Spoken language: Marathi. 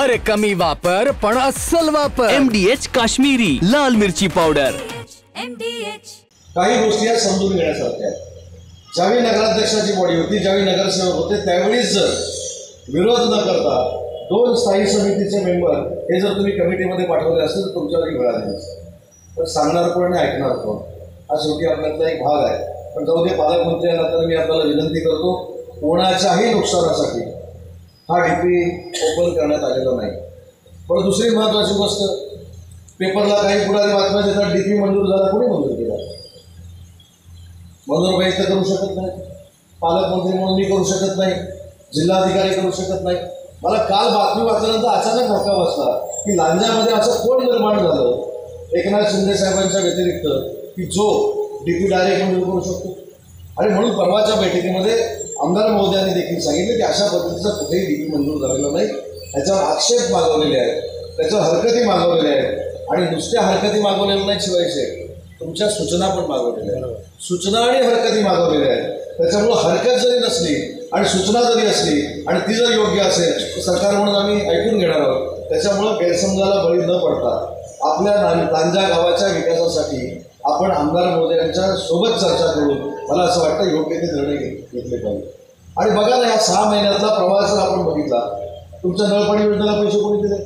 अरे कमी वापर पण अस्सल वापर। MDH काश्मीरी लाल मिरची पावडर। MDH काही गोष्टी या समजून घेण्यासारख्या आहेत। ज्यावेळी नगराध्यक्षाची बॉडी होती, ज्यावेळी नगरसेवक होते, त्यावेळीच जर विरोध न करता 2 स्थायी समितीचे मेंबर हे जर तुम्ही कमिटीमध्ये पाठवले असते तर तुमच्यावरही वेळ आली नसते। पण सांगणार कोण आणि ऐकणार कोण हा शेवटी आपल्यातला एक भाग आहे। पण जाऊ दे, पालकमंत्री यांना मी आपल्याला विनंती करतो, कोणाच्याही नुकसानासाठी हा डीपी ओपन करण्यात आलेला नाही। पण दुसरी महत्त्वाची गोष्ट, पेपरला काही पुढारी बातम्या देतात डीपी मंजूर झाला, कोणी मंजूर केला? मंजूर तर करू शकत नाही, पालकमंत्री म्हणून मी करू शकत नाही, जिल्हाधिकारी करू शकत नाही। मला काल बातमी वाचल्यानंतर अचानक धक्का बसला की लांजामध्ये असं कोण निर्माण झालं एकनाथ शिंदे साहेबांच्या व्यतिरिक्त की जो डीपी डायरेक्ट मंजूर करू शकतो। आणि म्हणून परवाच्या बैठकीमध्ये आमदार महोदयांनी देखील सांगितलं की अशा पद्धतीचा कुठेही डीपी मंजूर झालेला नाही, त्याच्यावर आक्षेप मागवलेले आहेत, त्याच्यावर हरकती मागवलेल्या आहेत। आणि नुसत्या हरकती मागवलेल्या नाही, शिवाय तुमच्या सूचना पण मागवलेल्या आहेत, सूचना आणि हरकती मागवलेल्या आहेत। त्याच्यामुळं हरकत जरी नसली आणि सूचना जरी असली आणि ती जर योग्य असेल तर सरकार म्हणून आम्ही ऐकून घेणार आहोत। त्याच्यामुळं गैरसमजाला बळी न पडता आपल्या लांजा गावाच्या विकासासाठी आपण आमदार महोदयांच्या सोबत चर्चा करून मला असं वाटतं योग्य ते निर्णय घेतले पाहिजे। आणि बघा ना, या 6 महिन्यातला प्रवास जर आपण बघितला, तुमच्या नळपाणी योजनेला पैसे कोणी दिले?